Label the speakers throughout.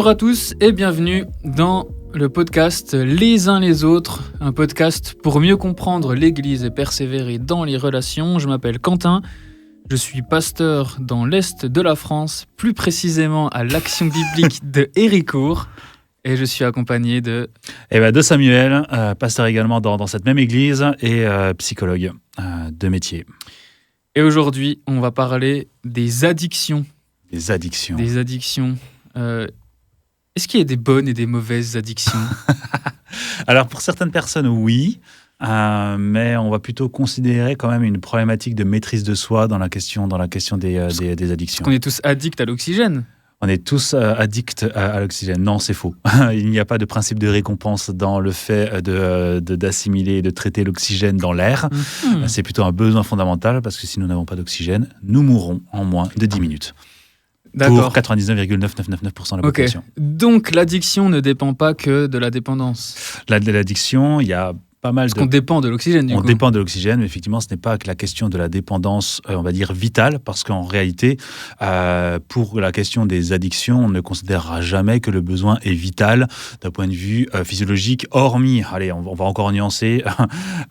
Speaker 1: Bonjour à tous et bienvenue dans le podcast Les uns les autres, un podcast pour mieux comprendre l'Église et persévérer dans les relations. Je m'appelle Quentin, je suis pasteur dans l'Est de la France, plus précisément à l'Action biblique de Héricourt, et je suis accompagné de
Speaker 2: Samuel, pasteur également dans cette même église et psychologue de métier.
Speaker 1: Et aujourd'hui, on va parler des addictions.
Speaker 2: Des addictions.
Speaker 1: Des addictions. Est-ce qu'il y a des bonnes et des mauvaises addictions ?
Speaker 2: Alors, pour certaines personnes, oui. Mais on va plutôt considérer quand même une problématique de maîtrise de soi dans la question des addictions.
Speaker 1: Parce qu'on est tous addicts à l'oxygène.
Speaker 2: On est tous addicts à l'oxygène. Non, c'est faux. Il n'y a pas de principe de récompense dans le fait d'assimiler et de traiter l'oxygène dans l'air. Mm-hmm. C'est plutôt un besoin fondamental parce que si nous n'avons pas d'oxygène, nous mourrons en moins de 10 minutes.
Speaker 1: D'accord.
Speaker 2: Pour 99,999% de la population.
Speaker 1: Okay. Donc l'addiction ne dépend pas que de la dépendance.
Speaker 2: L'addiction, il y a pas mal
Speaker 1: Parce qu'on dépend de l'oxygène, du coup.
Speaker 2: On dépend de l'oxygène, mais effectivement, ce n'est pas que la question de la dépendance, on va dire, vitale, parce qu'en réalité, pour la question des addictions, on ne considérera jamais que le besoin est vital d'un point de vue physiologique, hormis, allez, on va encore nuancer,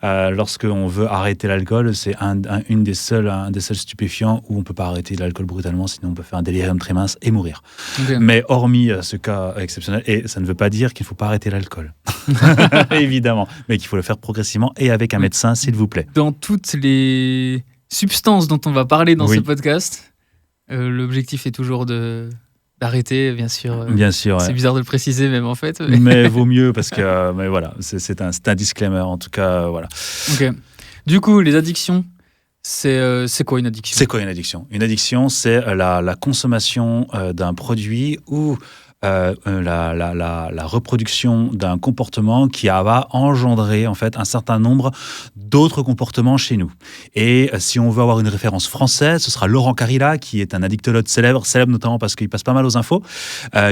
Speaker 2: lorsqu'on veut arrêter l'alcool, c'est un des seuls stupéfiants où on ne peut pas arrêter l'alcool brutalement, sinon on peut faire un délirium très mince et mourir. Okay. Mais hormis ce cas exceptionnel, et ça ne veut pas dire qu'il ne faut pas arrêter l'alcool, évidemment, mais qu'il faut le faire progressivement et avec un médecin, s'il vous plaît.
Speaker 1: Dans toutes les substances dont on va parler dans ce podcast, l'objectif est toujours d'arrêter, bien sûr.
Speaker 2: Bien sûr.
Speaker 1: C'est bizarre de le préciser même en fait.
Speaker 2: Mais vaut mieux parce que, mais voilà, c'est un disclaimer en tout cas, voilà.
Speaker 1: Ok. Du coup, les addictions. C'est quoi une addiction ?
Speaker 2: C'est quoi une addiction ? Une addiction, c'est la consommation d'un produit ou la reproduction d'un comportement qui va engendrer en fait un certain nombre d'autres comportements chez nous. Et si on veut avoir une référence française, ce sera Laurent Carilla, qui est un addictologue célèbre notamment parce qu'il passe pas mal aux infos,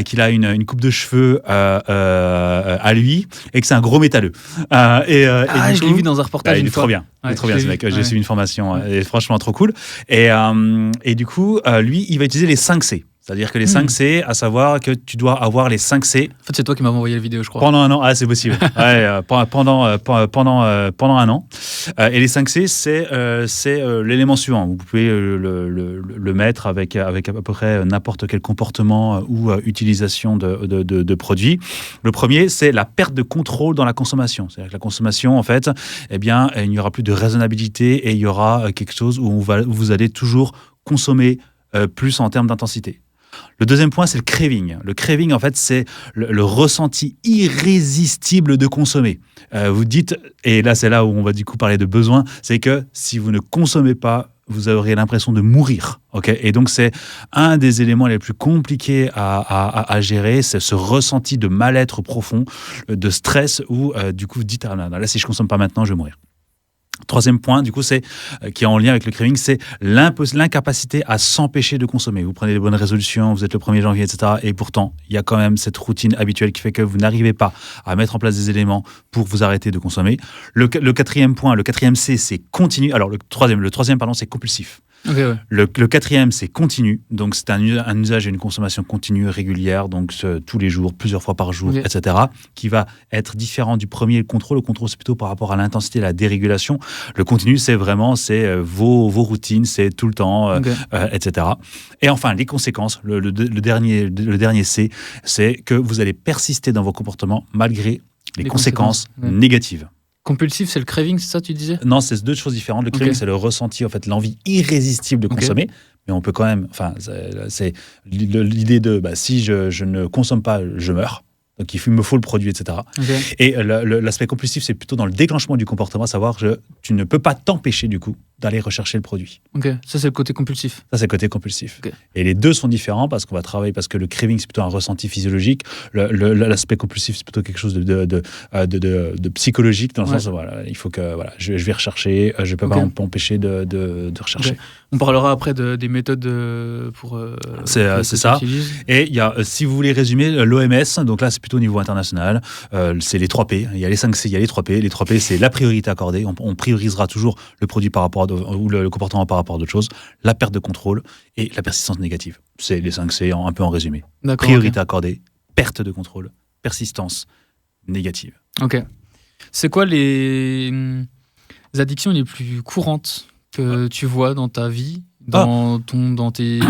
Speaker 2: qu'il a une coupe de cheveux à lui et que c'est un gros métalleux.
Speaker 1: Je l'ai vu dans un reportage
Speaker 2: il est trop bien.
Speaker 1: Ouais,
Speaker 2: trop bien ce mec, j'ai suivi une formation, et franchement trop cool. Et du coup, lui, il va utiliser les 5 C. C'est-à-dire que les 5 C, à savoir que tu dois avoir les 5 C.
Speaker 1: En fait, c'est toi qui m'as envoyé la vidéo, je crois.
Speaker 2: Pendant un an, c'est possible. Pendant un an. Et les 5 C, c'est l'élément suivant. Vous pouvez le mettre avec à peu près n'importe quel comportement ou utilisation de produits. Le premier, c'est la perte de contrôle dans la consommation. C'est-à-dire que la consommation, en fait, eh bien, il n'y aura plus de raisonnabilité et il y aura quelque chose où vous allez toujours consommer plus en termes d'intensité. Le deuxième point, c'est le craving. Le craving, en fait, c'est le ressenti irrésistible de consommer. Vous dites, et là, c'est là où on va du coup parler de besoin, c'est que si vous ne consommez pas, vous aurez l'impression de mourir. Okay, et donc, c'est un des éléments les plus compliqués à gérer, c'est ce ressenti de mal-être profond, de stress, où du coup, vous dites, ah, là, si je ne consomme pas maintenant, je vais mourir. Troisième point, du coup, qui est en lien avec le craving, c'est l'incapacité à s'empêcher de consommer. Vous prenez les bonnes résolutions, vous êtes le 1er janvier, etc. Et pourtant, il y a quand même cette routine habituelle qui fait que vous n'arrivez pas à mettre en place des éléments pour vous arrêter de consommer. Le quatrième point, le quatrième C, c'est continu. Alors, le troisième, c'est compulsif.
Speaker 1: Okay, ouais.
Speaker 2: Le quatrième, c'est continu. Donc, c'est un usage et une consommation continue, régulière, donc tous les jours, plusieurs fois par jour, etc., qui va être différent du premier. Le contrôle, c'est plutôt par rapport à l'intensité, la dérégulation. Le continu, c'est vos routines, c'est tout le temps, etc. Et enfin, les conséquences, le dernier C, c'est que vous allez persister dans vos comportements malgré les conséquences négatives.
Speaker 1: Compulsif, c'est le craving, c'est ça tu disais ?
Speaker 2: Non, c'est 2 choses différentes. Le craving, c'est le ressenti, en fait, l'envie irrésistible de consommer. Mais on peut quand même... Enfin, c'est l'idée de si je ne consomme pas, je meurs. Donc, il me faut le produit, etc. Et l'aspect compulsif, c'est plutôt dans le déclenchement du comportement, à savoir que tu ne peux pas t'empêcher, du coup, d'aller rechercher le produit.
Speaker 1: Ok, ça, c'est le côté compulsif.
Speaker 2: Ça, c'est le côté compulsif. Et les deux sont différents parce qu'on va travailler, parce que le craving, c'est plutôt un ressenti physiologique. L'aspect compulsif, c'est plutôt quelque chose de psychologique, dans le sens où il faut que je vais rechercher, je ne peux pas m'empêcher de rechercher.
Speaker 1: On parlera après des méthodes pour...
Speaker 2: c'est ça. Et il y a, si vous voulez résumer, l'OMS, donc là, c'est plutôt au niveau international, c'est les 3 P. Il y a les 5 C, il y a les 3 P. Les 3 P, c'est la priorité accordée. On priorisera toujours le produit par rapport ou le comportement par rapport à d'autres choses, la perte de contrôle et la persistance négative. C'est les 5 C un peu en résumé. Priorité accordée, perte de contrôle, persistance négative.
Speaker 1: Ok. C'est quoi les addictions les plus courantes que tu vois dans ta vie, dans tes...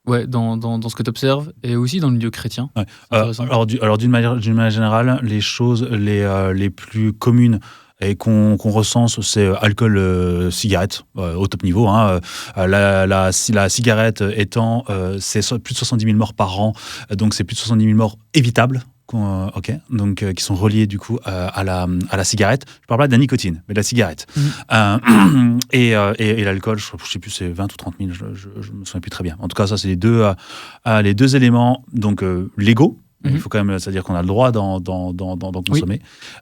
Speaker 1: Ouais, dans ce que tu observes, et aussi dans le milieu chrétien.
Speaker 2: Ouais. Alors d'une manière générale, les choses les plus communes et qu'on recense, c'est alcool, cigarette, au top niveau. La cigarette étant, c'est plus de 70 000 morts par an, donc c'est plus de 70 000 morts évitables. Donc qui sont reliés du coup à la cigarette. Je parle pas de la nicotine, mais de la cigarette. Et l'alcool, je sais plus, c'est 20 ou 30 000, je me souviens plus très bien. En tout cas, ça c'est les deux éléments donc légaux. Il faut quand même, c'est-à-dire qu'on a le droit d'en consommer,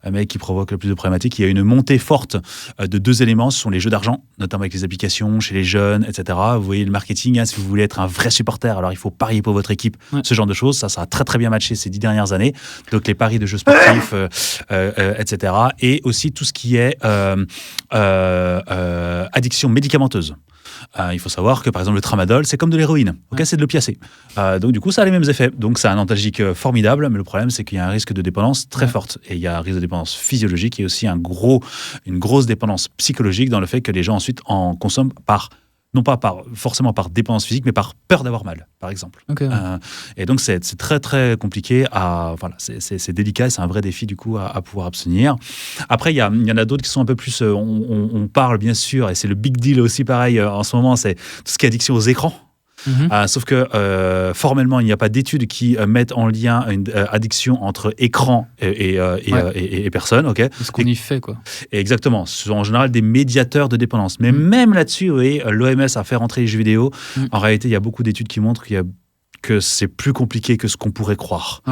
Speaker 2: mais qui provoque le plus de problématiques. Il y a une montée forte de deux éléments, ce sont les jeux d'argent, notamment avec les applications, chez les jeunes, etc. Vous voyez le marketing, si vous voulez être un vrai supporter, alors il faut parier pour votre équipe, ce genre de choses. Ça a très très bien matché ces 10 dernières années. Donc les paris de jeux sportifs, etc. Et aussi tout ce qui est addiction médicamenteuse. Il faut savoir que par exemple le tramadol c'est comme de l'héroïne, c'est de l'opiacé, donc du coup ça a les mêmes effets, donc c'est un antalgique formidable, mais le problème c'est qu'il y a un risque de dépendance très forte, et il y a un risque de dépendance physiologique et aussi une grosse dépendance psychologique dans le fait que les gens ensuite en consomment non pas forcément par dépendance physique, mais par peur d'avoir mal, par exemple. Et donc, c'est très, très compliqué c'est délicat, c'est un vrai défi, du coup, à pouvoir abstenir. Après, il y en a d'autres qui sont un peu plus... on parle, bien sûr, et c'est le big deal aussi, pareil, en ce moment, c'est tout ce qui est addiction aux écrans. Sauf que formellement, il n'y a pas d'études qui mettent en lien une addiction entre écran et personne.
Speaker 1: Ce qu'on y fait, quoi.
Speaker 2: Et exactement. Ce sont en général des médiateurs de dépendance. Mais même là-dessus, l'OMS a fait rentrer les jeux vidéo. En réalité, il y a beaucoup d'études qui montrent que c'est plus compliqué que ce qu'on pourrait croire.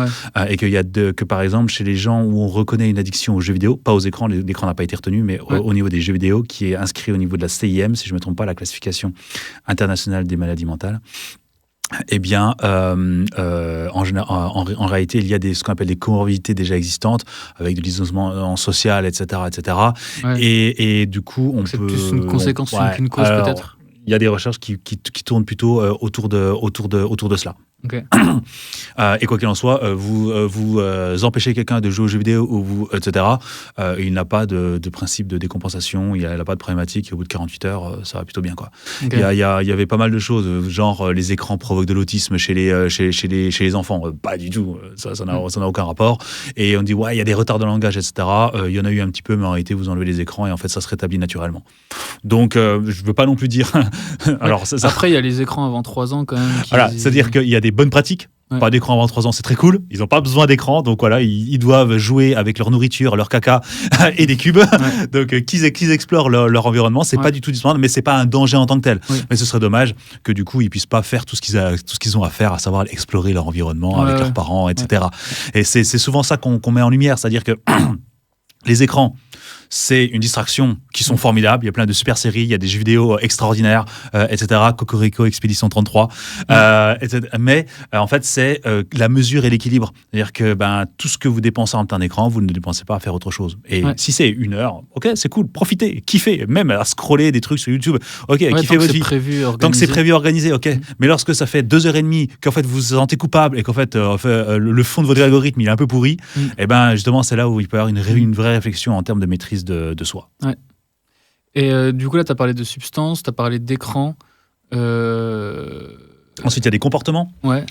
Speaker 2: Et que par exemple, chez les gens où on reconnaît une addiction aux jeux vidéo, pas aux écrans, l'écran n'a pas été retenu, mais au niveau des jeux vidéo, qui est inscrit au niveau de la CIM, si je ne me trompe pas, la classification internationale des maladies mentales, eh bien, en réalité, il y a ce qu'on appelle des comorbidités déjà existantes, avec de l'isolement social, etc. Et du coup,
Speaker 1: c'est plus une conséquence qu'une cause, peut-être.
Speaker 2: Il y a des recherches qui tournent plutôt autour de cela. Et quoi qu'il en soit, vous empêchez quelqu'un de jouer aux jeux vidéo, etc. Il n'a pas de principe de décompensation, il n'a pas de problématique, et au bout de 48 heures, ça va plutôt bien, quoi. Il y avait pas mal de choses, genre les écrans provoquent de l'autisme chez les enfants. Pas du tout, ça n'a aucun rapport. Et on dit, il y a des retards de langage, etc. Il y en a eu un petit peu, mais en réalité, vous enlevez les écrans et en fait, ça se rétablit naturellement. Donc, je ne veux pas non plus dire... Alors,
Speaker 1: après, il y a les écrans avant 3 ans, quand même.
Speaker 2: C'est-à-dire qu'il y a des bonnes pratiques. Pas d'écran avant 3 ans, c'est très cool. Ils n'ont pas besoin d'écran, donc voilà, ils doivent jouer avec leur nourriture, leur caca et des cubes. Donc qu'ils explorent leur environnement, c'est pas du tout dispendieux, mais c'est pas un danger en tant que tel. Mais ce serait dommage que du coup ils puissent pas faire tout ce qu'ils ont à faire, à savoir explorer leur environnement avec leurs parents, etc. Et c'est souvent ça qu'on met en lumière, c'est-à-dire que les écrans, c'est une distraction qui sont formidables. Il y a plein de super séries, il y a des jeux vidéo extraordinaires, etc. Cocorico, Expédition 33. Mais en fait, c'est la mesure et l'équilibre. C'est-à-dire que tout ce que vous dépensez en temps d'écran, vous ne dépensez pas à faire autre chose. Et si c'est 1 heure, c'est cool, profitez, kiffez, même à scroller des trucs sur YouTube. Kiffez votre vie. Tant que c'est prévu, organisé, Mais lorsque ça fait 2h30, qu'en fait vous vous sentez coupable et qu'en fait le fond de votre algorithme il est un peu pourri, et justement c'est là où il peut y avoir une vraie réflexion en termes de maîtrise de soi.
Speaker 1: Et du coup là tu as parlé de substances, tu as parlé d'écran.
Speaker 2: Ensuite, il y a des comportements. Des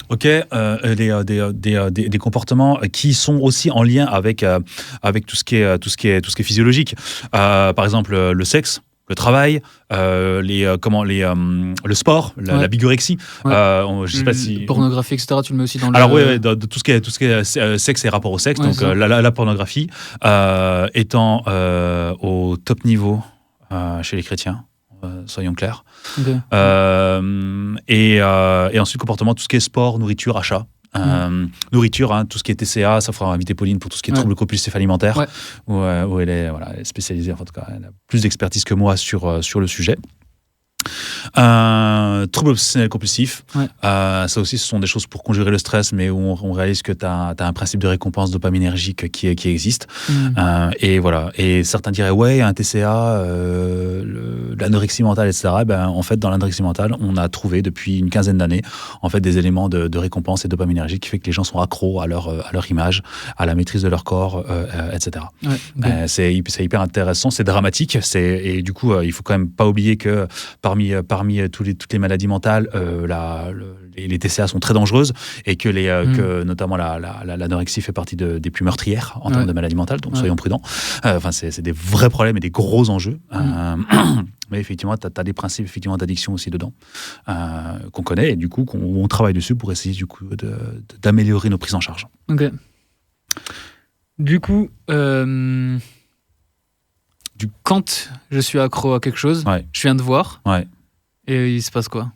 Speaker 2: comportements qui sont aussi en lien avec tout ce qui est physiologique. Par exemple, le sexe, le travail, le sport, la bigorexie. Je sais pas si
Speaker 1: pornographie, etc. Tu le mets aussi dans le.
Speaker 2: Alors de tout ce qui est sexe et rapport au sexe. Donc la pornographie étant au top niveau chez les chrétiens. Soyons clairs. Et ensuite, comportement, tout ce qui est sport, nourriture, achat. Nourriture, tout ce qui est TCA, ça fera inviter Pauline pour tout ce qui est troubles compulsifs alimentaires, où elle est spécialisée, en tout cas, elle a plus d'expertise que moi sur le sujet. Troubles obsessionnels compulsifs, ça aussi ce sont des choses pour conjurer le stress, mais où on réalise que tu as un principe de récompense dopaminergique qui existe. Et voilà, et certains diraient un TCA, l'anorexie mentale, etc. En fait, dans l'anorexie mentale, on a trouvé depuis une quinzaine d'années en fait des éléments de récompense et de dopaminergique qui fait que les gens sont accros à leur image, à la maîtrise de leur corps, etc. Ouais, okay. C'est hyper intéressant, c'est dramatique, et du coup, il faut quand même pas oublier que parmi toutes les maladies mentales, les TCA sont très dangereuses et que que notamment l'anorexie fait partie des plus meurtrières en termes de maladies mentales, donc soyons prudents. C'est des vrais problèmes et des gros enjeux. Mais effectivement, tu as des principes effectivement d'addiction aussi dedans qu'on connaît et du coup on travaille dessus pour essayer du coup d'améliorer nos prises en charge.
Speaker 1: Ok. Du coup, quand je suis accro à quelque chose, je viens de voir, et il se passe quoi ?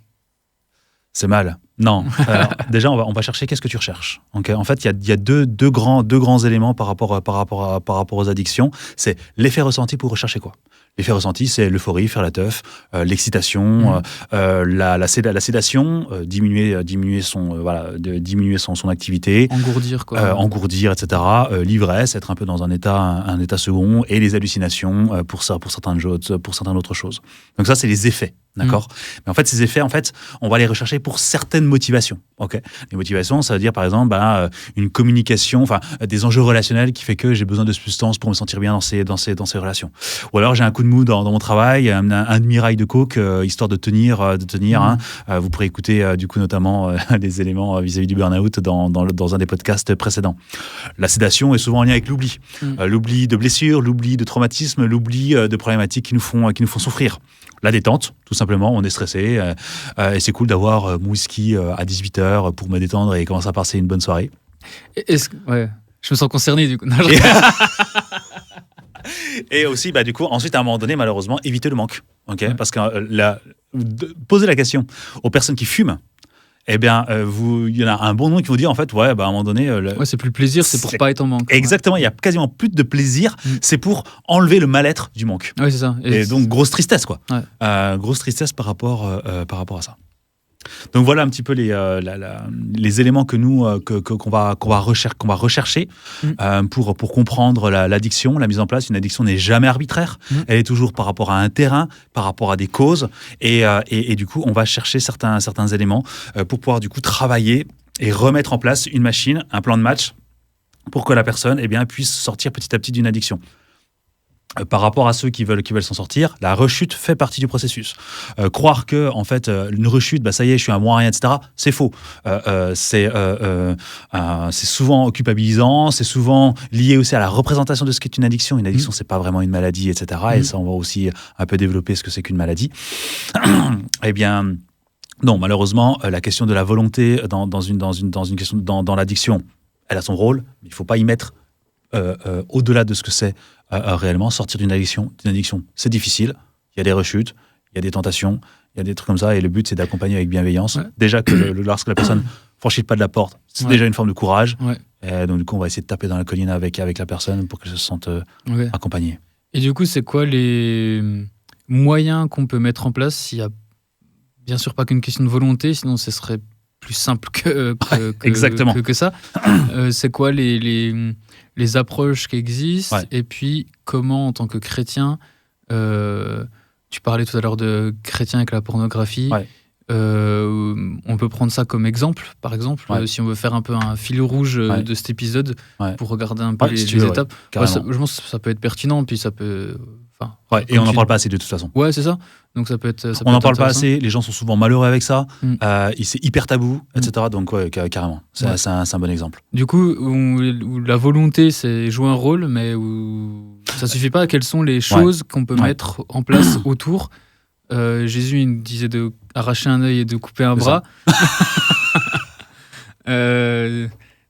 Speaker 2: C'est mal. Non. Alors, déjà, on va chercher qu'est-ce que tu recherches. Okay. En fait, il y a deux grands éléments par rapport aux addictions. C'est l'effet ressenti pour rechercher quoi. L'effet ressenti, c'est l'euphorie, faire la teuf, l'excitation, la sédation, diminuer son activité,
Speaker 1: engourdir quoi.
Speaker 2: Engourdir, etc. L'ivresse, être un peu dans un état second, et les hallucinations pour certaines autres choses. Donc ça, c'est les effets. D'accord. Mais en fait, ces effets, on va les rechercher pour certaines motivations. Okay. Les motivations, ça veut dire par exemple une communication, des enjeux relationnels qui fait que j'ai besoin de substances pour me sentir bien dans ces relations. Ou alors j'ai un coup de mou dans mon travail, un demi-rail de coke, histoire de tenir. Vous pourrez écouter du coup notamment des éléments vis-à-vis du burn-out dans un des podcasts précédents. La sédation est souvent en lien avec l'oubli. L'oubli de blessures, l'oubli de traumatismes, l'oubli de problématiques qui nous font souffrir. La détente, tout simplement, on est stressé et c'est cool d'avoir mon whisky à 18h pour me détendre et commencer à passer une bonne soirée.
Speaker 1: Je me sens concerné du coup. Non,
Speaker 2: et aussi, du coup, ensuite, à un moment donné, malheureusement, éviter le manque. Okay. Parce que poser la question aux personnes qui fument, il y en a un bon nombre qui vont dire, en fait, à un moment donné...
Speaker 1: c'est plus plaisir, c'est pour pas être en manque.
Speaker 2: Exactement, il y a quasiment plus de plaisir, c'est pour enlever le mal-être du manque.
Speaker 1: Oui, c'est ça.
Speaker 2: Et donc, grosse tristesse, quoi. Ouais. Grosse tristesse par rapport à ça. Donc voilà un petit peu les éléments que nous qu'on va rechercher pour comprendre l'addiction, la mise en place. Une addiction n'est jamais arbitraire, elle est toujours par rapport à un terrain, par rapport à des causes, et du coup on va chercher certains éléments pour pouvoir du coup travailler et remettre en place une machine, un plan de match pour que la personne puisse sortir petit à petit d'une addiction. Par rapport à ceux qui veulent s'en sortir, la rechute fait partie du processus. Croire que en fait une rechute, ça y est, je suis un bon à rien, etc. C'est faux. C'est souvent culpabilisant, c'est souvent lié aussi à la représentation de ce qu'est une addiction. Une addiction, c'est pas vraiment une maladie, etc. Et ça, on va aussi un peu développer ce que c'est qu'une maladie. Non, malheureusement, la question de la volonté dans une question dans l'addiction, elle a son rôle, mais il faut pas y mettre au-delà de ce que c'est réellement. Sortir d'une addiction, c'est difficile. Il y a des rechutes, il y a des tentations, il y a des trucs comme ça, et le but c'est d'accompagner avec bienveillance. Ouais. Déjà que lorsque la personne franchit le pas de la porte, c'est déjà une forme de courage. Ouais. Et donc du coup, on va essayer de taper dans la colline avec la personne pour qu'elle se sente accompagnée.
Speaker 1: Et du coup, c'est quoi les moyens qu'on peut mettre en place s'il y a bien sûr pas qu'une question de volonté, sinon ce serait plus simple que ça. C'est quoi les approches qui existent, et puis comment, en tant que chrétien, tu parlais tout à l'heure de chrétien avec la pornographie, on peut prendre ça comme exemple, par exemple, si on veut faire un peu un fil rouge de cet épisode, pour regarder un peu les étapes. Je pense que ça peut être pertinent, puis ça peut...
Speaker 2: et on n'en parle pas assez de toute façon.
Speaker 1: Ouais, c'est ça. Donc ça peut être.
Speaker 2: On n'en parle pas assez. Les gens sont souvent malheureux avec ça. C'est hyper tabou, etc. Donc carrément, c'est un bon exemple.
Speaker 1: Du coup, où la volonté, c'est jouer un rôle, mais où ça suffit pas. Quelles sont les choses qu'on peut mettre en place autour? Jésus, il disait de arracher un œil et de couper un bras.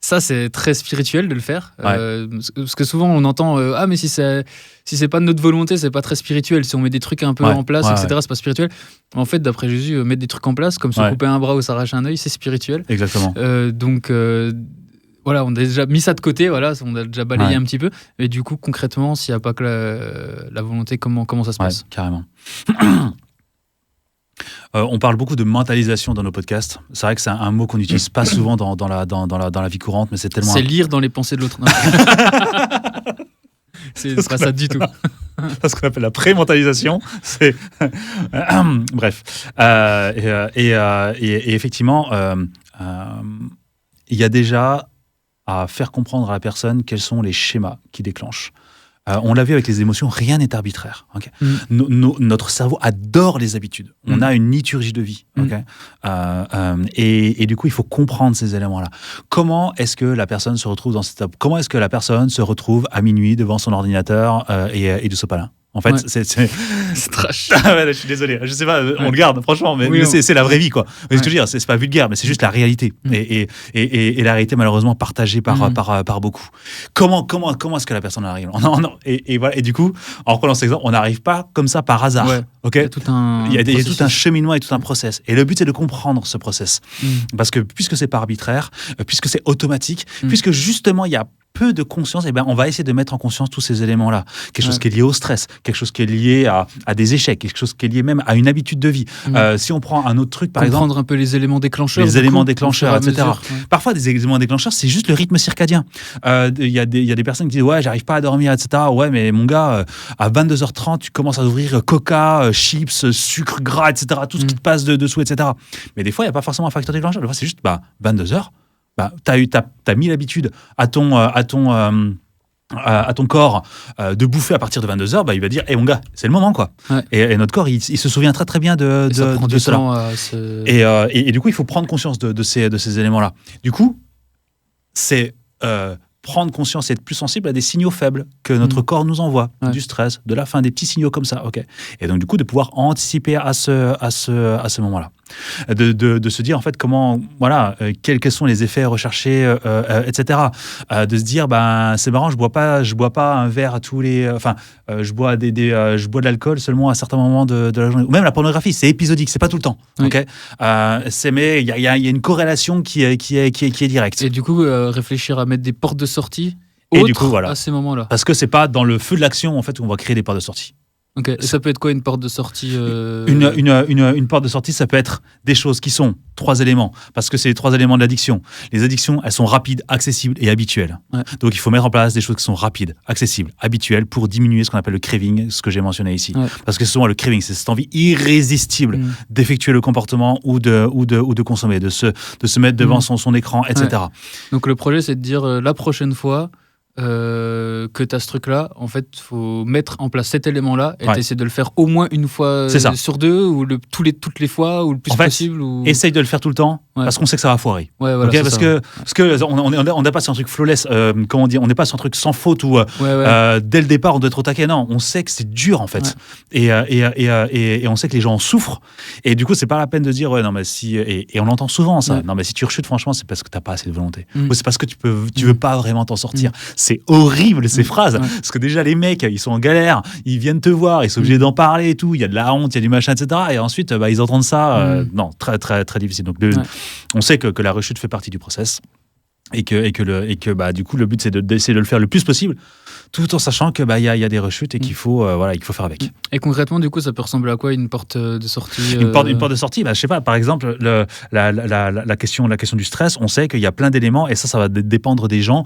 Speaker 1: Ça, c'est très spirituel de le faire. Parce que souvent, on entend mais si c'est pas de notre volonté, c'est pas très spirituel. Si on met des trucs un peu en place, etc., c'est pas spirituel. En fait, d'après Jésus, mettre des trucs en place, comme se couper un bras ou s'arracher un œil, c'est spirituel.
Speaker 2: Exactement.
Speaker 1: Donc, voilà, on a déjà mis ça de côté, on a déjà balayé un petit peu. Et du coup, concrètement, s'il n'y a pas que la volonté, comment ça se passe?
Speaker 2: Carrément. On parle beaucoup de mentalisation dans nos podcasts. C'est vrai que c'est un mot qu'on n'utilise pas souvent dans la vie courante, mais c'est tellement...
Speaker 1: C'est lire dans les pensées de l'autre. C'est pas ça du tout.
Speaker 2: ce qu'on appelle la pré-mentalisation. C'est bref. Et effectivement, il y a déjà à faire comprendre à la personne quels sont les schémas qui déclenchent. On l'a vu avec les émotions, rien n'est arbitraire. Okay, notre cerveau adore les habitudes. On a une liturgie de vie. Okay, et du coup, il faut comprendre ces éléments-là. Comment est-ce que la personne se retrouve dans cette étape ? Comment est-ce que la personne se retrouve à minuit devant son ordinateur et du sopalin ? En fait, c'est
Speaker 1: trash.
Speaker 2: Ah ouais, là, je suis désolé. Je sais pas, on le garde, franchement, mais c'est la vraie vie, quoi. Ce que je veux dire, c'est pas vulgaire, mais c'est juste la réalité. Et la réalité, malheureusement, partagée par beaucoup. Comment est-ce que la personne arrive ? Non. Et voilà. Et du coup, en reprenant cet exemple, on n'arrive pas comme ça par hasard. Ouais. Okay, il y a tout un cheminement et tout un process. Et le but, c'est de comprendre ce process. Parce que puisque c'est pas arbitraire, puisque c'est automatique, puisque justement, il y a peu de conscience, et ben on va essayer de mettre en conscience tous ces éléments-là. Quelque chose qui est lié au stress, quelque chose qui est lié à des échecs, quelque chose qui est lié même à une habitude de vie. Si on prend un autre truc, par exemple...
Speaker 1: Comprendre un peu les éléments déclencheurs.
Speaker 2: Les éléments déclencheurs, etc. Parfois, des éléments déclencheurs, c'est juste le rythme circadien. Il y a des personnes qui disent « Ouais, j'arrive pas à dormir, etc. » Ouais, mais mon gars, à 22h30, tu commences à ouvrir coca, chips, sucre, gras, etc. Tout ce qui te passe dessous, etc. Mais des fois, il n'y a pas forcément un facteur déclencheur. Des fois, c'est juste 22h. T'as mis l'habitude à ton corps de bouffer à partir de 22h, il va dire mon gars, c'est le moment, quoi. Ouais. Et notre corps, il se souvient très très bien de cela. Et du coup, il faut prendre conscience de ces éléments-là. Du coup, c'est prendre conscience et être plus sensible à des signaux faibles que notre corps nous envoie, du stress, de la faim, des petits signaux comme ça. Okay. Et donc, du coup, de pouvoir anticiper à ce moment-là. De se dire, en fait, quels sont les effets recherchés, etc. De se dire, c'est marrant, je bois pas un verre à tous les... je bois de l'alcool seulement à certains moments de la journée. Ou même la pornographie, c'est épisodique, c'est pas tout le temps. Oui. Okay, mais il y a une corrélation qui est directe.
Speaker 1: Et du coup, réfléchir à mettre des portes de sortie à ces moments-là.
Speaker 2: Parce que c'est pas dans le feu de l'action, en fait, où on va créer des portes de sortie.
Speaker 1: Okay. Et ça peut être quoi une porte de sortie
Speaker 2: Une porte de sortie, ça peut être des choses qui sont 3 éléments, parce que c'est les 3 éléments de l'addiction. Les addictions, elles sont rapides, accessibles et habituelles. Ouais. Donc il faut mettre en place des choses qui sont rapides, accessibles, habituelles, pour diminuer ce qu'on appelle le craving, ce que j'ai mentionné ici. Ouais. Parce que souvent le craving, c'est cette envie irrésistible d'effectuer le comportement ou de consommer, de se mettre devant son écran, etc. Ouais.
Speaker 1: Donc le projet, c'est de dire la prochaine fois que tu as ce truc-là, en fait, il faut mettre en place cet élément-là et t'essaies de le faire au moins une fois sur 2 ou toutes les fois ou le plus possible.
Speaker 2: Essaye de le faire tout le temps parce qu'on sait que ça va foirer.
Speaker 1: Ouais, voilà,
Speaker 2: okay, parce que on n'est pas sur un truc flawless, comment on dit, on n'est pas sur un truc sans faute où dès le départ on doit être au taquet. Non, on sait que c'est dur en fait. Ouais. Et on sait que les gens en souffrent. Et du coup, c'est pas la peine de dire non mais si et on l'entend souvent ça. Ouais. Non mais si tu rechutes, franchement, c'est parce que t'as pas assez de volonté. Ou c'est parce que tu veux pas vraiment t'en sortir. C'est horrible ces phrases, parce que déjà les mecs, ils sont en galère, ils viennent te voir, ils sont obligés d'en parler et tout, il y a de la honte, il y a du machin, etc. Et ensuite, ils entendent ça, non, très, très, très difficile. Donc, on sait que la rechute fait partie du process et que du coup, le but, c'est d'essayer de le faire le plus possible, tout en sachant que y a des rechutes et qu'il faut faire avec.
Speaker 1: Et concrètement, du coup, ça peut ressembler à quoi une porte de sortie
Speaker 2: Une porte de sortie, je sais pas. Par exemple, la question du stress, on sait qu'il y a plein d'éléments et ça va dépendre des gens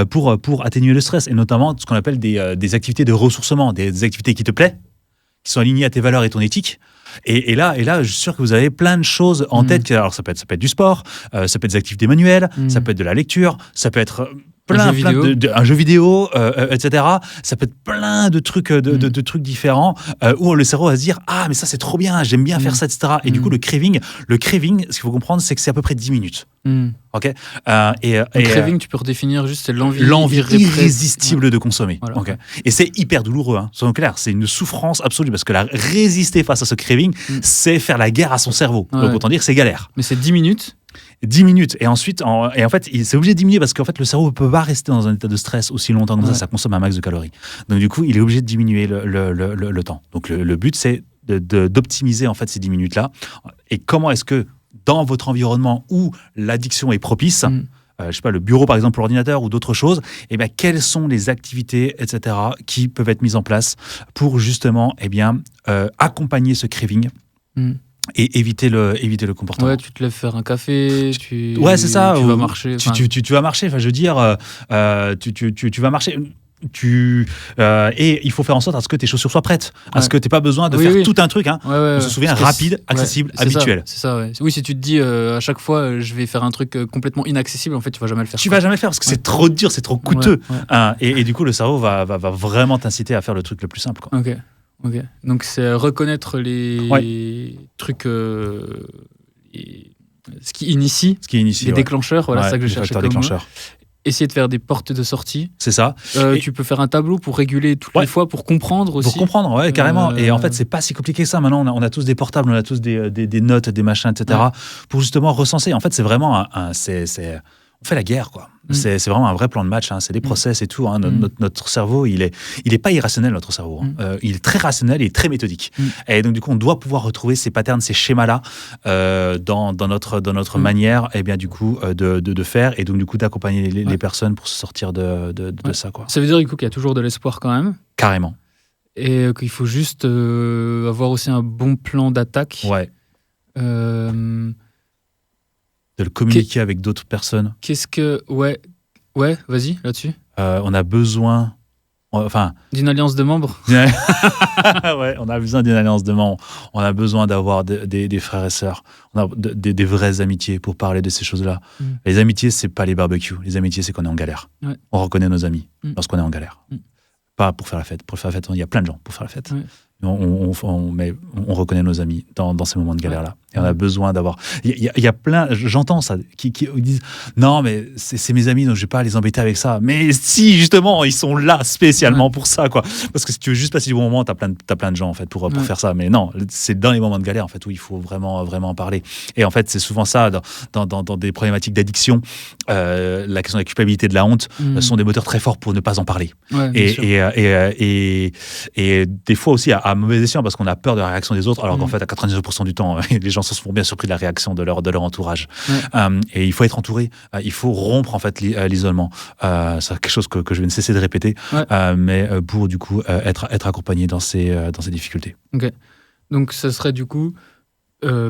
Speaker 2: pour atténuer le stress, et notamment ce qu'on appelle des activités de ressourcement, des activités qui te plaisent, qui sont alignées à tes valeurs et ton éthique. Et là, je suis sûr que vous avez plein de choses en tête. Alors, ça peut être du sport, ça peut être des activités manuelles, ça peut être de la lecture, ça peut être un jeu vidéo, etc. Ça peut être plein de trucs, de trucs différents où le cerveau va se dire mais ça c'est trop bien, j'aime bien faire ça, etc. Et du coup, le craving, ce qu'il faut comprendre, c'est que c'est à peu près 10 minutes. Okay,
Speaker 1: le craving, tu peux redéfinir juste, c'est l'envie
Speaker 2: irrésistible de consommer. Voilà. Okay. Et c'est hyper douloureux, soyons clairs, c'est une souffrance absolue, parce que résister face à ce craving, c'est faire la guerre à son cerveau. Donc autant dire que c'est galère.
Speaker 1: Mais c'est 10 minutes
Speaker 2: 10 minutes. Et ensuite, en fait, c'est obligé de diminuer parce qu'en fait, le cerveau ne peut pas rester dans un état de stress aussi longtemps comme ça consomme un max de calories. Donc, du coup, il est obligé de diminuer le temps. Donc, le but, c'est d'optimiser en fait ces 10 minutes-là. Et comment est-ce que, dans votre environnement où l'addiction est propice, je sais pas, le bureau par exemple, l'ordinateur ou d'autres choses, quelles sont les activités, etc., qui peuvent être mises en place pour justement accompagner ce craving et éviter le comportement.
Speaker 1: Ouais, tu te lèves faire un café,
Speaker 2: c'est ça.
Speaker 1: Tu vas marcher.
Speaker 2: Tu vas marcher, je veux dire, tu vas marcher. et il faut faire en sorte à ce que tes chaussures soient prêtes, à ce que tu n'aies pas besoin de faire tout un truc. On se souvient, rapide, accessible, habituel.
Speaker 1: C'est ça, ouais. Oui, si tu te dis à chaque fois, je vais faire un truc complètement inaccessible, en fait, tu vas jamais le faire.
Speaker 2: Tu vas jamais le faire parce que c'est trop dur, c'est trop coûteux. Et du coup, le cerveau va vraiment t'inciter à faire le truc le plus simple. Quoi.
Speaker 1: Ok. Donc, c'est reconnaître les trucs, ce qui initie, les déclencheurs, voilà, c'est ça que je cherchais comme mot. Essayer de faire des portes de sortie.
Speaker 2: C'est ça.
Speaker 1: Tu peux faire un tableau pour réguler toutes les fois, pour comprendre aussi.
Speaker 2: Pour comprendre, carrément. Et en fait, c'est pas si compliqué que ça. Maintenant, on a tous des portables, on a tous des notes, des machins, etc. Pour justement recenser. En fait, c'est vraiment on fait la guerre, quoi. C'est vraiment un vrai plan de match. C'est des process et tout. Notre cerveau, il est pas irrationnel, notre cerveau. Il est très rationnel et très méthodique. Et donc, du coup, on doit pouvoir retrouver ces patterns, ces schémas-là dans notre manière, et bien, du coup, de faire. Et donc, du coup, d'accompagner les personnes pour se sortir de ça, quoi.
Speaker 1: Ça veut dire, du coup, qu'il y a toujours de l'espoir quand même.
Speaker 2: Carrément.
Speaker 1: Et qu'il faut juste avoir aussi un bon plan d'attaque.
Speaker 2: Ouais. De le communiquer avec d'autres personnes.
Speaker 1: Qu'est-ce que... Ouais, vas-y, là-dessus.
Speaker 2: On a besoin...
Speaker 1: d'une alliance de membres.
Speaker 2: Ouais, on a besoin d'une alliance de membres. On a besoin d'avoir des frères et sœurs. On a des vraies amitiés pour parler de ces choses-là. Les amitiés, c'est pas les barbecues. Les amitiés, c'est qu'on est en galère. Ouais. On reconnaît nos amis lorsqu'on est en galère. Pas pour faire la fête. Pour faire la fête, il y a plein de gens pour faire la fête. Ouais. On reconnaît nos amis dans ces moments de galère-là. Et on a besoin d'avoir... Il y a plein... J'entends ça, qui disent « Non, mais c'est mes amis, donc je ne vais pas les embêter avec ça. » Mais si, justement, ils sont là spécialement pour ça, quoi. Parce que si tu veux juste passer du bon moment, tu as plein de gens, en fait, pour faire ça. Mais non, c'est dans les moments de galère, en fait, où il faut vraiment en parler. Et en fait, c'est souvent ça, dans des problématiques d'addiction, la question de la culpabilité, de la honte, sont des moteurs très forts pour ne pas en parler. Ouais, et des fois aussi, à mauvais escient, parce qu'on a peur de la réaction des autres, alors qu'en fait, à 99% du temps, les gens se sont bien surpris de la réaction de leur entourage. Et il faut être entouré, il faut rompre en fait l'isolement. C'est quelque chose que je vais ne cesser de répéter, mais pour du coup être accompagné dans ces difficultés.
Speaker 1: Ok. Donc ça serait du coup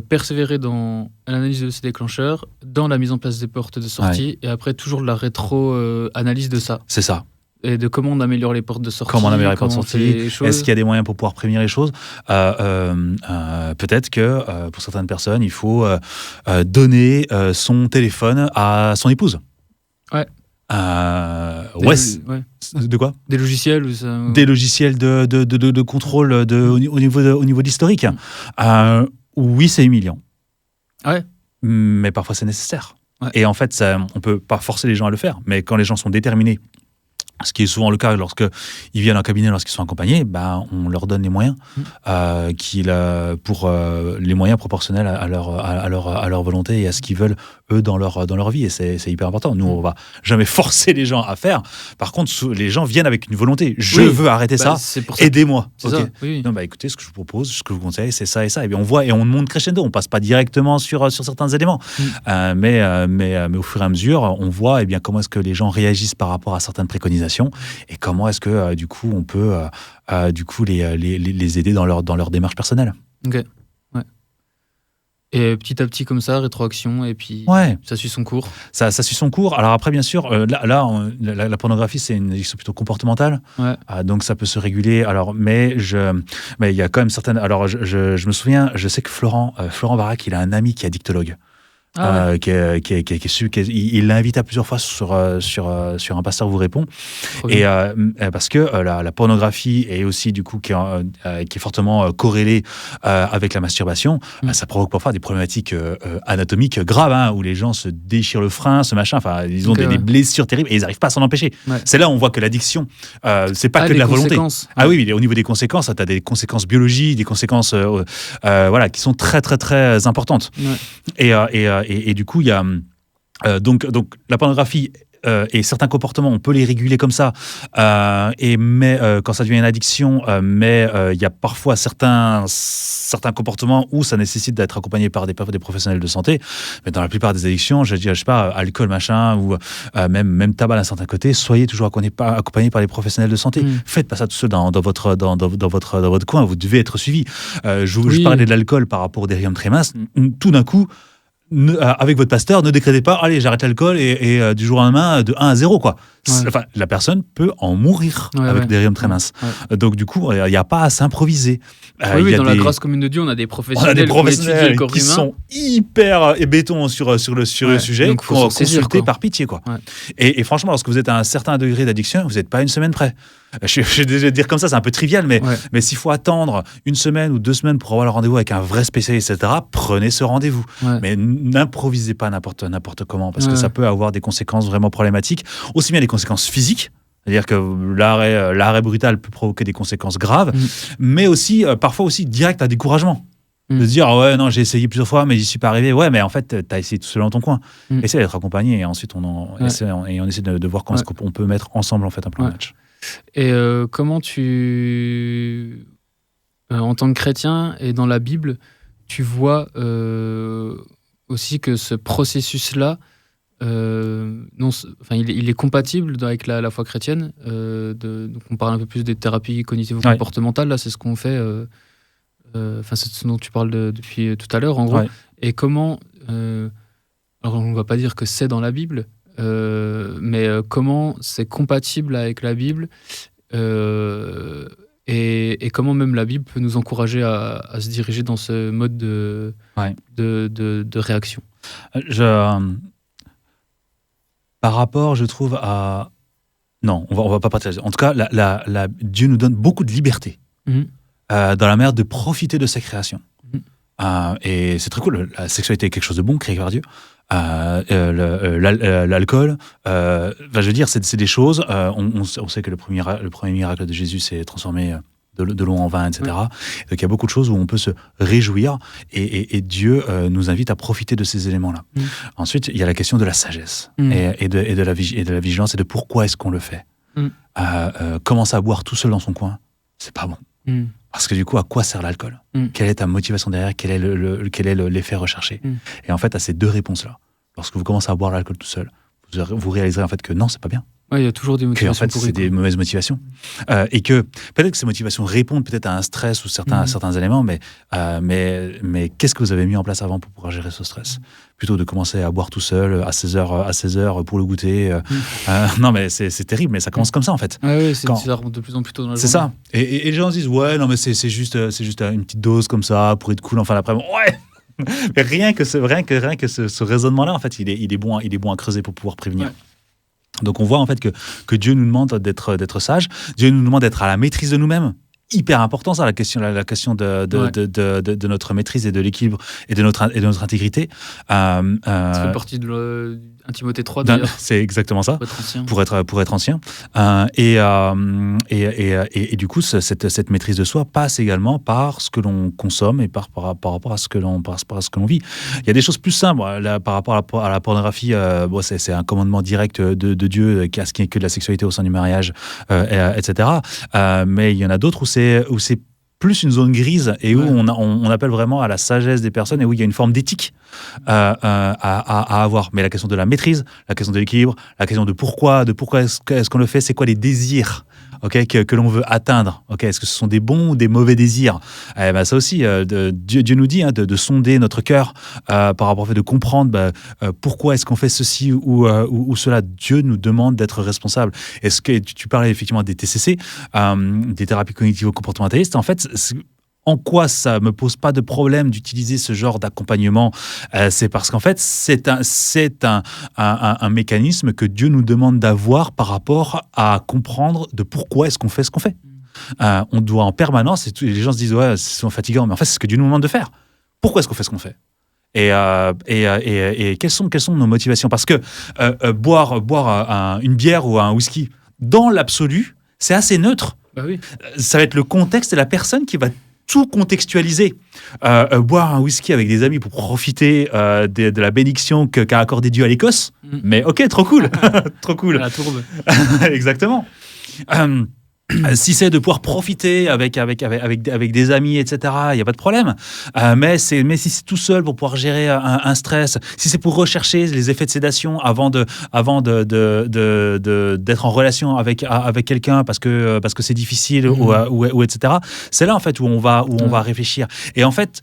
Speaker 1: persévérer dans l'analyse de ces déclencheurs, dans la mise en place des portes de sortie, et après toujours la rétro-analyse de ça.
Speaker 2: C'est ça.
Speaker 1: Et de comment on améliore les portes de sortie.
Speaker 2: Comment on améliore les portes de sortie. Est-ce qu'il y a des moyens pour pouvoir prévenir les choses ? Peut-être que pour certaines personnes, il faut donner son téléphone à son épouse.
Speaker 1: Ouais.
Speaker 2: De quoi ?
Speaker 1: Des logiciels ou ça...
Speaker 2: Des logiciels de contrôle au niveau de l'historique. Oui, c'est humiliant.
Speaker 1: Ouais.
Speaker 2: Mais parfois, c'est nécessaire. Ouais. Et en fait, on ne peut pas forcer les gens à le faire. Mais quand les gens sont déterminés, ce qui est souvent le cas lorsqu'ils viennent en cabinet, lorsqu'ils sont accompagnés, on leur donne les moyens, les moyens proportionnels à leur volonté et à ce qu'ils veulent, eux, dans leur vie. Et c'est hyper important. Nous, on ne va jamais forcer les gens à faire. Par contre, les gens viennent avec une volonté. Je veux arrêter ça, aidez-moi.
Speaker 1: C'est ça, oui.
Speaker 2: Non, écoutez, ce que je vous propose, ce que je vous conseille, c'est ça et ça. Et bien, on voit et on monte crescendo. On ne passe pas directement sur certains éléments. Mais au fur et à mesure, on voit comment est-ce que les gens réagissent par rapport à certaines préconisations. Et comment est-ce que du coup on peut les aider dans leur démarche personnelle.
Speaker 1: Ok. Ouais. Et petit à petit comme ça, rétroaction, et puis ça suit son cours. Ça
Speaker 2: suit son cours. Alors après, bien sûr, la pornographie, c'est une addiction plutôt comportementale. Ouais. Donc ça peut se réguler. Alors, mais il y a quand même certaines... Alors je me souviens, je sais que Florent Barac, il a un ami qui est addictologue. Il l'invite à plusieurs fois sur Un Pasteur vous répond. Et parce que la pornographie est aussi du coup qui est fortement corrélée avec la masturbation, ça provoque parfois des problématiques anatomiques graves, où les gens se déchirent le frein, ils ont des blessures terribles et ils n'arrivent pas à s'en empêcher. Ouais. C'est là où on voit que l'addiction, c'est pas que de la volonté. Ah oui, au niveau des conséquences, tu as des conséquences biologiques, des conséquences qui sont très très très importantes. Ouais. Et du coup, il y a donc la pornographie et certains comportements, on peut les réguler comme ça. Mais quand ça devient une addiction, il y a parfois certains comportements où ça nécessite d'être accompagné par des professionnels de santé. Mais dans la plupart des addictions, je sais pas, alcool, machin, ou même tabac d'un certain côté, soyez toujours accompagné par les professionnels de santé. Faites pas ça tout seul dans votre coin. Vous devez être suivi. Je parlais de l'alcool par rapport aux délirium tremens. Tout d'un coup, avec votre pasteur, ne décrétez pas, allez, j'arrête l'alcool et du jour au lendemain, de 1 à 0, quoi.
Speaker 1: Ouais.
Speaker 2: Enfin, la personne peut en mourir avec des rhumes très minces.
Speaker 1: Ouais.
Speaker 2: Donc, du coup, il n'y a pas à s'improviser.
Speaker 1: Oui, dans la grâce commune de Dieu, on a des professionnels,
Speaker 2: qui sont hyper béton sur le sujet,
Speaker 1: donc faut
Speaker 2: consulter par pitié, quoi.
Speaker 1: Ouais.
Speaker 2: Et franchement, lorsque vous êtes à un certain degré d'addiction, vous n'êtes pas une semaine près. Je vais déjà dire comme ça, c'est un peu trivial, mais s'il faut attendre 1 semaine ou 2 semaines pour avoir le rendez-vous avec un vrai spécialiste, etc., prenez ce rendez-vous.
Speaker 1: Ouais.
Speaker 2: Mais n'improvisez pas n'importe comment, parce que ça peut avoir des conséquences vraiment problématiques, aussi bien des conséquences physiques. C'est-à-dire que l'arrêt brutal peut provoquer des conséquences graves, mais aussi, parfois aussi, direct à découragement. De se dire, ouais, non, j'ai essayé plusieurs fois, mais j'y suis pas arrivé. Ouais, mais en fait, t'as essayé tout seul dans ton coin. Essaye d'être accompagné et ensuite on essaie de voir comment est-ce qu'on peut mettre ensemble en fait un plan de match.
Speaker 1: Et comment tu, en tant que chrétien et dans la Bible, tu vois aussi que ce processus-là, il est compatible avec la foi chrétienne. Donc on parle un peu plus des thérapies cognitivo-comportementales, là, c'est ce qu'on fait. C'est ce dont tu parles depuis tout à l'heure, en gros. Ouais. Et comment... alors, on ne va pas dire que c'est dans la Bible, mais comment c'est compatible avec la Bible et comment même la Bible peut nous encourager à se diriger dans ce mode de réaction.
Speaker 2: Par rapport, je trouve, à... Non, on va pas partager. En tout cas, Dieu nous donne beaucoup de liberté. Dans la manière de profiter de sa création. Et c'est très cool. La sexualité est quelque chose de bon, créé par Dieu. L'alcool, je veux dire, c'est des choses. On sait que le premier miracle de Jésus s'est transformé de l'eau en vin, etc. Donc il y a beaucoup de choses où on peut se réjouir et Dieu nous invite à profiter de ces éléments-là. Ensuite, il y a la question de la sagesse et de la vigilance et de pourquoi est-ce qu'on le fait. Commencer à boire tout seul dans son coin, c'est pas bon. Parce que du coup, à quoi sert l'alcool ? Quelle est ta motivation derrière ? Quel est l'effet recherché ? Et en fait, à ces deux réponses-là, lorsque vous commencez à boire l'alcool tout seul, vous réaliserez en fait que non, c'est pas bien.
Speaker 1: Ouais, il y a toujours des motivations.
Speaker 2: En fait, c'est des mauvaises motivations. Et que peut-être que ces motivations répondent peut-être à un stress ou certains éléments, mais qu'est-ce que vous avez mis en place avant pour pouvoir gérer ce stress ? Plutôt de commencer à boire tout seul à 16 heures pour le goûter. Non, mais c'est terrible, mais ça commence comme ça en fait.
Speaker 1: Ouais, ça remonte de plus en plus tôt dans la journée.
Speaker 2: C'est ça. Et les gens se disent, ouais, non, mais c'est juste une petite dose comme ça pour être cool en fin d'après-midi. Ouais. Mais rien que ce raisonnement-là, en fait, il est bon à creuser pour pouvoir prévenir. Ouais. Donc on voit en fait que Dieu nous demande d'être sage. Dieu nous demande d'être à la maîtrise de nous-mêmes. Hyper important ça, la question de notre maîtrise et de l'équilibre et de notre intégrité. Ça
Speaker 1: fait partie de 1 Timothée 3 d'ailleurs.
Speaker 2: C'est exactement ça. Pour être ancien. Et du coup, cette maîtrise de soi passe également par ce que l'on consomme et par rapport à ce que l'on vit. Il y a des choses plus simples là, par rapport à la pornographie. C'est un commandement direct de Dieu à ce qui est que de la sexualité au sein du mariage, etc. Mais il y en a d'autres où c'est plus une zone grise et où on appelle vraiment à la sagesse des personnes et où il y a une forme d'éthique à avoir. Mais la question de la maîtrise, la question de l'équilibre, la question de pourquoi est-ce qu'on le fait, c'est quoi les désirs que l'on veut atteindre. Est-ce que ce sont des bons ou des mauvais désirs ? Ça aussi, Dieu nous dit de sonder notre cœur par rapport au fait de comprendre pourquoi est-ce qu'on fait ceci ou cela. Dieu nous demande d'être responsable. Est-ce que tu parlais effectivement des TCC, des thérapies cognitivo-comportementalistes. En fait, en quoi ça me pose pas de problème d'utiliser ce genre d'accompagnement ? C'est parce qu'en fait, c'est un mécanisme que Dieu nous demande d'avoir par rapport à comprendre de pourquoi est-ce qu'on fait ce qu'on fait. On doit en permanence, et les gens se disent ouais, c'est fatigant, mais en fait, c'est ce que Dieu nous demande de faire. Pourquoi est-ce qu'on fait ce qu'on fait ? Et quelles sont nos motivations ? Parce que boire une bière ou un whisky, dans l'absolu, c'est assez neutre.
Speaker 1: Bah oui.
Speaker 2: Ça va être le contexte et la personne qui va tout contextualiser. Boire un whisky avec des amis pour profiter de la bénédiction qu'a accordé Dieu à l'Écosse. Mais ok, trop cool. Trop cool.
Speaker 1: La tourbe.
Speaker 2: Exactement. Si c'est de pouvoir profiter avec des amis, etc., il n'y a pas de problème. Mais si c'est tout seul pour pouvoir gérer un stress, si c'est pour rechercher les effets de sédation avant d'être en relation avec quelqu'un parce que c'est difficile ou etc., c'est là en fait où on va réfléchir. Et en fait,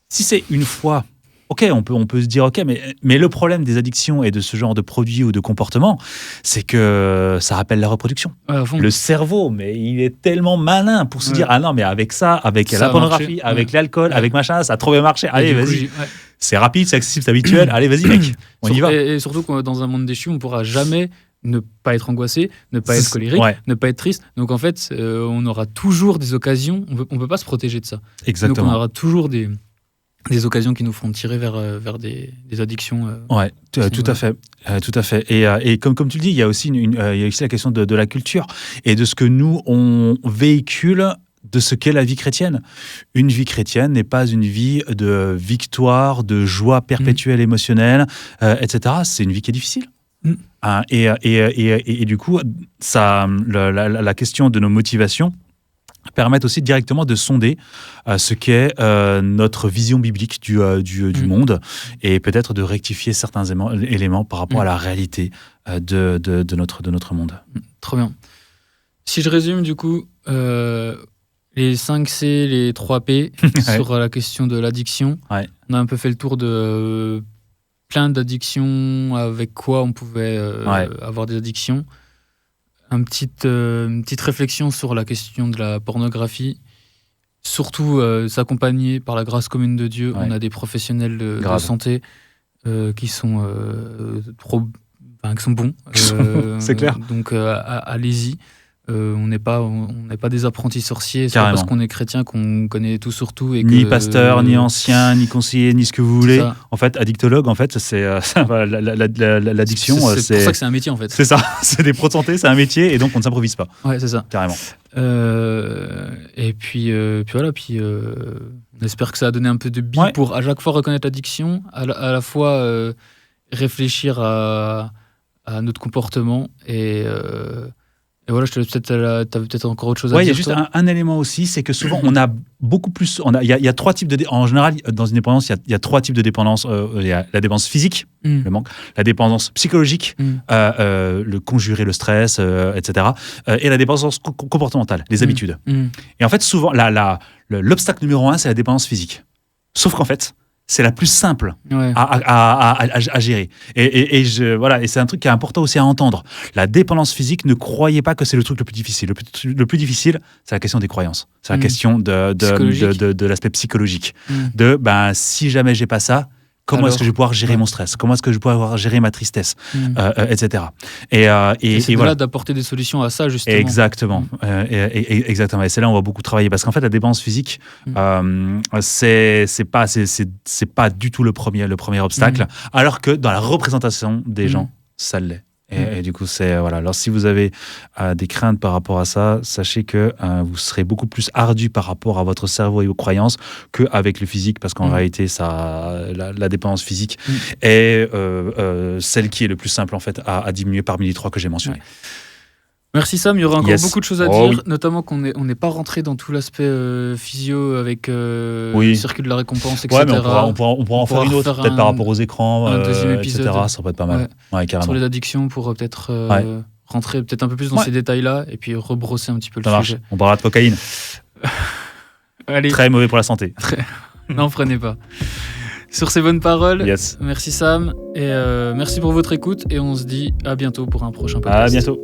Speaker 2: si c'est une fois, Ok, on peut se dire ok, mais le problème des addictions et de ce genre de produits ou de comportements, c'est que ça rappelle la reproduction.
Speaker 1: À fond.
Speaker 2: Le cerveau, mais il est tellement malin pour se dire ah non, mais avec ça, avec
Speaker 1: Ça
Speaker 2: la
Speaker 1: a
Speaker 2: pornographie,
Speaker 1: marché.
Speaker 2: avec l'alcool,
Speaker 1: Ouais.
Speaker 2: avec machin, ça a trop bien marché.
Speaker 1: Et
Speaker 2: Allez,
Speaker 1: du coup,
Speaker 2: vas-y.
Speaker 1: ouais.
Speaker 2: C'est rapide, c'est accessible, c'est habituel. Allez, vas-y, mec, on y va.
Speaker 1: Et surtout que dans un monde déchu, on ne pourra jamais ne pas être angoissé, ne pas être colérique,
Speaker 2: Ouais.
Speaker 1: ne pas être triste. Donc en fait, on aura toujours des occasions. On peut pas se protéger de ça.
Speaker 2: Exactement.
Speaker 1: Donc on aura toujours des occasions qui nous feront tirer vers des addictions.
Speaker 2: Ouais, tout à fait, tout à fait. Et comme tu le dis, il y a aussi il y a aussi la question de la culture et de ce que nous on véhicule de ce qu'est la vie chrétienne. Une vie chrétienne n'est pas une vie de victoire, de joie perpétuelle émotionnelle, etc. C'est une vie qui est difficile. Hein, et du coup, ça, la question de nos motivations permettent aussi directement de sonder ce qu'est notre vision biblique du monde et peut-être de rectifier certains éléments par rapport à la réalité de notre monde.
Speaker 1: Trop bien. Si je résume du coup, les 5 C, les 3 P sur la question de l'addiction, on a un peu fait le tour de plein d'addictions, avec quoi on pouvait avoir des addictions. Une petite réflexion sur la question de la pornographie. Surtout s'accompagner par la grâce commune de Dieu. On a des professionnels de santé qui sont qui sont bons.
Speaker 2: C'est clair.
Speaker 1: Donc allez-y. On n'est pas des apprentis sorciers. C'est pas parce qu'on est chrétien qu'on connaît tout sur tout. Et
Speaker 2: ni pasteur, ni ancien, ni conseiller, ni ce que vous voulez. En fait, addictologue, en fait, c'est l'addiction.
Speaker 1: C'est pour ça que c'est un métier, en fait.
Speaker 2: C'est ça. C'est des pros de santé, c'est un métier, et donc on ne s'improvise pas.
Speaker 1: Ouais, c'est ça.
Speaker 2: Carrément.
Speaker 1: Et puis voilà. On espère que ça a donné un peu de billes pour à chaque fois reconnaître l'addiction, à la fois réfléchir à notre comportement et voilà, je te laisse peut-être, t'as peut-être encore autre chose à dire.
Speaker 2: Oui, il y a juste un élément aussi, c'est que souvent on a beaucoup plus. Il y a 3 types de. En général, dans une dépendance, il y a 3 types de dépendance. Il y a la dépendance physique, le manque, la dépendance psychologique, le conjurer le stress, etc. Et la dépendance comportementale, les habitudes. Et en fait, souvent, l'obstacle numéro 1, c'est la dépendance physique. Sauf qu'en fait, c'est la plus simple à gérer. Et c'est un truc qui est important aussi à entendre. La dépendance physique, ne croyez pas que c'est le truc le plus difficile. Le plus difficile, c'est la question des croyances. C'est la question de l'aspect psychologique. Si jamais j'ai pas ça, comment est-ce que je vais pouvoir gérer mon stress? Comment est-ce que je vais pouvoir gérer ma tristesse, etc. Et
Speaker 1: c'est voilà d'apporter des solutions à ça, justement.
Speaker 2: Exactement. Exactement. Et c'est là où on va beaucoup travailler. Parce qu'en fait, la dépendance physique, c'est pas du tout le premier obstacle. Alors que dans la représentation des gens, ça l'est. Et du coup, voilà. Alors, si vous avez des craintes par rapport à ça, sachez que vous serez beaucoup plus ardu par rapport à votre cerveau et aux croyances qu'avec le physique, parce qu'en réalité, la dépendance physique est celle qui est le plus simple en fait à diminuer parmi les 3 que j'ai mentionnés.
Speaker 1: Merci Sam, il y aura encore beaucoup de choses à dire, notamment qu'on n'est pas rentré dans tout l'aspect physio avec le circuit de la récompense, etc.
Speaker 2: Ouais, mais on pourra en faire une autre, peut-être par rapport aux écrans,
Speaker 1: un deuxième épisode,
Speaker 2: etc. Ça peut être pas mal. Ouais, carrément.
Speaker 1: Sur les addictions, pour peut-être rentrer peut-être un peu plus dans ces détails-là et puis rebrosser un petit peu le sujet.
Speaker 2: On parlera de cocaïne.
Speaker 1: Allez.
Speaker 2: Très mauvais pour la santé.
Speaker 1: N'en prenez pas. Sur ces bonnes paroles, merci Sam et merci pour votre écoute et on se dit à bientôt pour un prochain podcast.
Speaker 2: À bientôt.